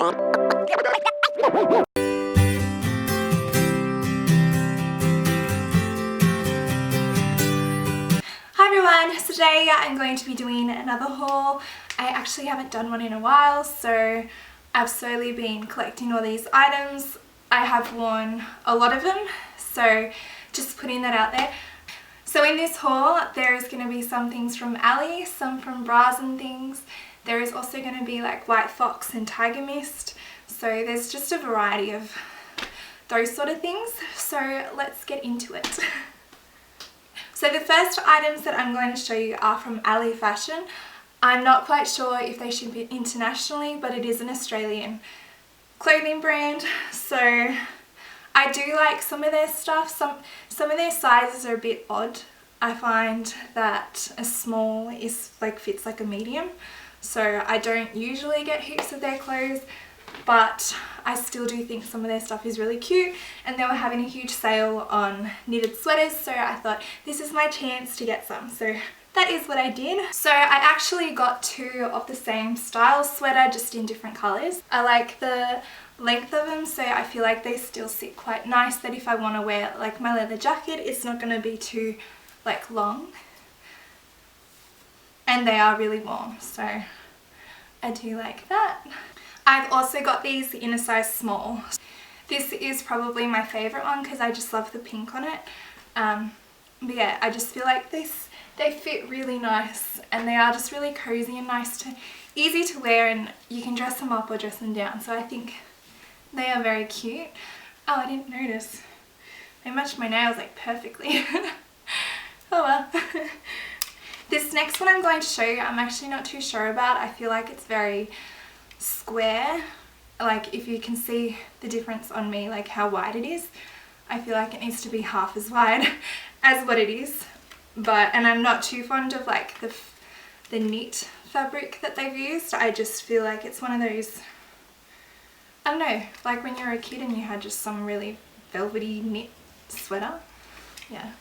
Hi everyone, so today I'm going to be doing another haul. I actually haven't done one in a while, so I've slowly been collecting all these items. I have worn a lot of them, so just putting that out there. So in this haul there is going to be some things from Ali, some from Bras and Things. There is also going to be like White Fox and Tiger Mist, so there's just a variety of those sort of things. So let's get into it. So the first items that I'm going to show you are from Ali Fashion. I'm not quite sure if they ship it internationally, but it is an Australian clothing brand. So I do like some of their stuff. Some of their sizes are a bit odd. I find that a small is fits like a medium. So I don't usually get heaps of their clothes, but I still do think some of their stuff is really cute, and they were having a huge sale on knitted sweaters, so I thought this is my chance to get some. So that is what I did. So I actually got two of the same style sweater, just in different colours. I like the length of them, so I feel like they still sit quite nice, that if I want to wear like my leather jacket, it's not going to be too long. And they are really warm, so I do like that. I've also got these in a size small. This is probably my favourite one because I just love the pink on it. But yeah, I just feel like they fit really nice, and they are just really cozy and easy to wear, and you can dress them up or dress them down. So I think they are very cute. Oh, I didn't notice. They match my nails like perfectly. Oh well. This next one I'm going to show you, I'm actually not too sure about. I feel like it's very square. Like if you can see the difference on me, like how wide it is, I feel like it needs to be half as wide as what it is. And I'm not too fond of like the knit fabric that they've used. I just feel like it's one of those, I don't know, like when you were a kid and you had just some really velvety knit sweater. Yeah.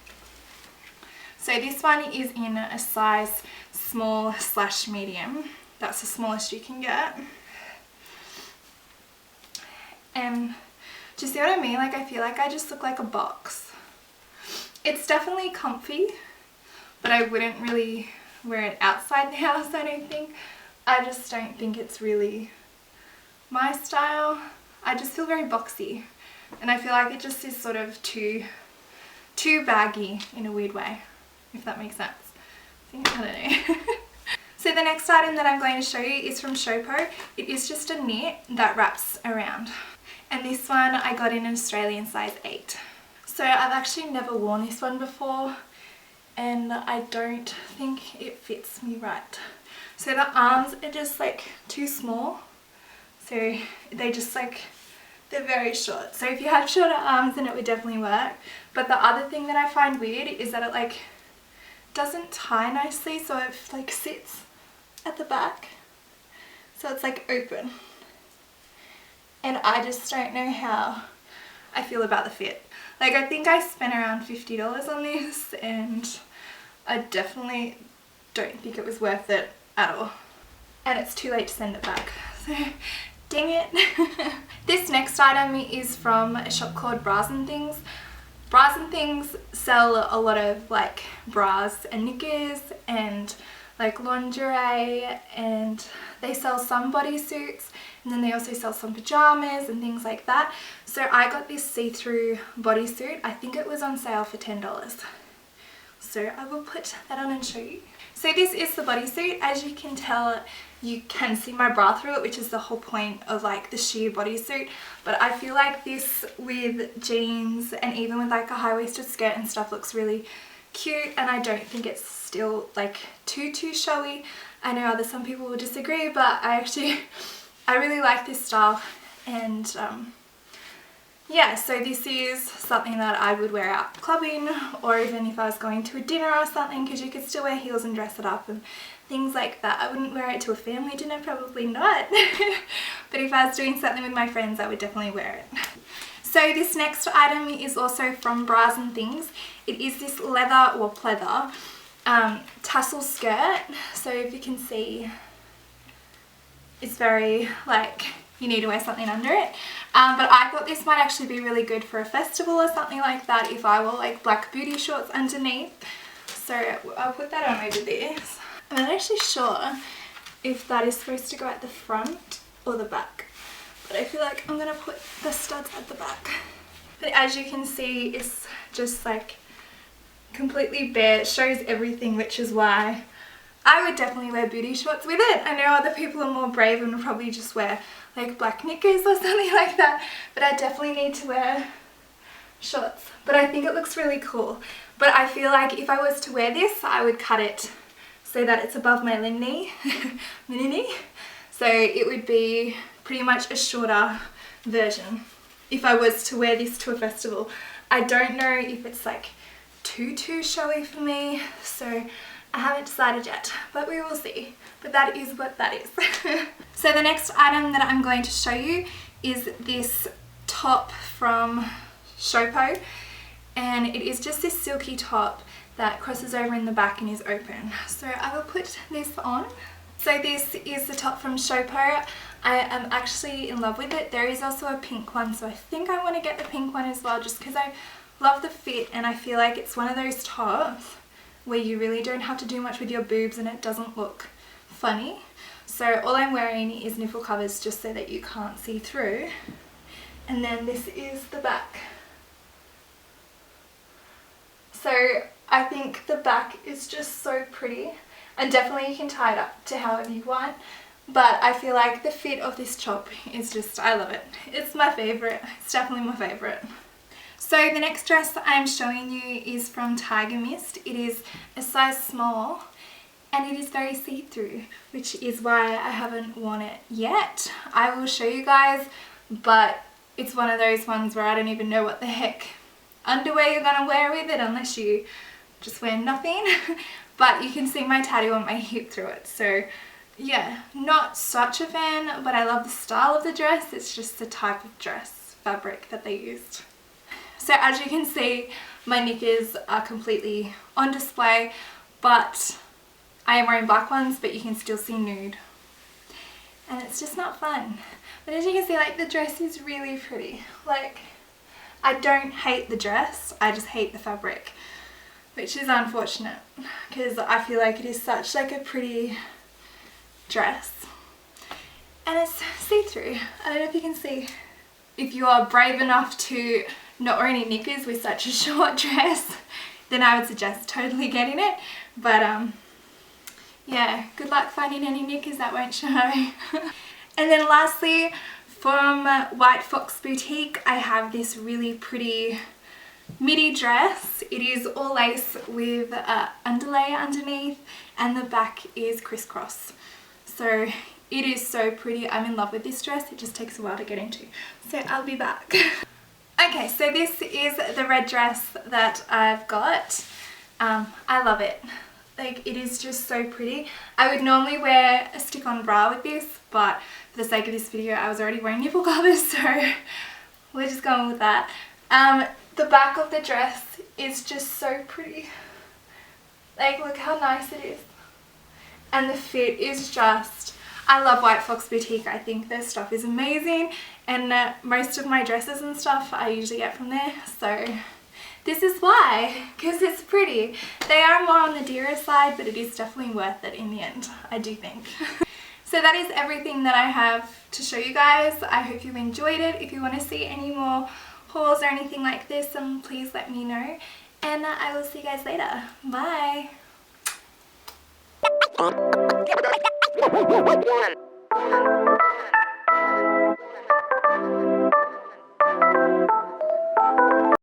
So this one is in a size small/medium. That's the smallest you can get. And do you see what I mean? Like I feel like I just look like a box. It's definitely comfy, but I wouldn't really wear it outside the house, I don't think. I just don't think it's really my style. I just feel very boxy, and I feel like it just is sort of too baggy in a weird way, if that makes sense. I don't know. So the next item that I'm going to show you is from Shopo. It is just a knit that wraps around. And this one I got in an Australian size 8. So I've actually never worn this one before, and I don't think it fits me right. So the arms are just like too small. So they just they're very short. So if you had shorter arms, then it would definitely work. But the other thing that I find weird is that it doesn't tie nicely, so it sits at the back. So it's open. And I just don't know how I feel about the fit. I think I spent around $50 on this, and I definitely don't think it was worth it at all. And it's too late to send it back. So dang it. This next item is from a shop called Bras and Things. Bras and Things sell a lot of bras and knickers and lingerie, and they sell some bodysuits, and then they also sell some pajamas and things like that. So I got this see-through bodysuit. I think it was on sale for $10. So I will put that on and show you. So this is the bodysuit. As you can tell, you can see my bra through it, which is the whole point of the sheer bodysuit. But I feel like this with jeans and even with a high-waisted skirt and stuff looks really cute, and I don't think it's still too showy. I know some people will disagree, but I really like this style. And yeah, so this is something that I would wear out clubbing, or even if I was going to a dinner or something, because you could still wear heels and dress it up and things like that. I wouldn't wear it to a family dinner, probably not. But if I was doing something with my friends, I would definitely wear it. So this next item is also from Bras and Things. It is this leather or pleather tassel skirt. So if you can see, it's very you need to wear something under it. But I thought this might actually be really good for a festival or something like that if I wore like black booty shorts underneath. So I'll put that on over this. I'm not actually sure if that is supposed to go at the front or the back, but I feel like I'm gonna put the studs at the back. But as you can see, it's just like completely bare. It shows everything, which is why I would definitely wear booty shorts with it. I know other people are more brave and will probably just wear like black knickers or something like that, but I definitely need to wear shorts. But I think it looks really cool. But I feel like if I was to wear this, I would cut it so that it's above my knee. So it would be pretty much a shorter version if I was to wear this to a festival. I don't know if it's like too showy for me, so I haven't decided yet, but we will see. But that is what that is. So the next item that I'm going to show you is this top from Shopo, and it is just this silky top that crosses over in the back and is open. So I will put this on. So this is the top from Shopo. I am actually in love with it. There is also a pink one, so I think I want to get the pink one as well, just because I love the fit and I feel like it's one of those tops where you really don't have to do much with your boobs and it doesn't look funny. So all I'm wearing is nipple covers just so that you can't see through. And then this is the back. So I think the back is just so pretty, and definitely you can tie it up to however you want, but I feel like the fit of this top is just, I love it. It's my favourite. It's definitely my favourite. So the next dress I'm showing you is from Tiger Mist. It is a size small and it is very see-through, which is why I haven't worn it yet. I will show you guys, but it's one of those ones where I don't even know what the heck underwear you're gonna wear with it unless you just wear nothing. But you can see my tattoo on my hip through it, so yeah, not such a fan, but I love the style of the dress. It's just the type of dress fabric that they used. So as you can see, my knickers are completely on display, but I am wearing black ones, but you can still see nude. And it's just not fun. But as you can see, like, the dress is really pretty. Like, I don't hate the dress, I just hate the fabric, which is unfortunate because I feel like it is such like a pretty dress. And it's see-through. I don't know if you can see. If you are brave enough to not wear any knickers with such a short dress, then I would suggest totally getting it. But yeah, good luck finding any knickers that won't show. And then lastly, from White Fox Boutique, I have this really pretty midi dress. It is all lace with underlay underneath, and the back is crisscross. So it is so pretty. I'm in love with this dress. It just takes a while to get into. So I'll be back. Okay, so this is the red dress that I've got. I love it. Like, it is just so pretty. I would normally wear a stick-on bra with this, but for the sake of this video, I was already wearing nipple covers, so we're just going with that. The back of the dress is just so pretty. Like, look how nice it is. And the fit is just, I love White Fox Boutique. I think their stuff is amazing, and most of my dresses and stuff I usually get from there, so this is why, because it's pretty. They are more on the dearer side, but it is definitely worth it in the end, I do think. So that is everything that I have to show you guys. I hope you enjoyed it. If you want to see any more hauls or anything like this, then please let me know. And I will see you guys later. Bye!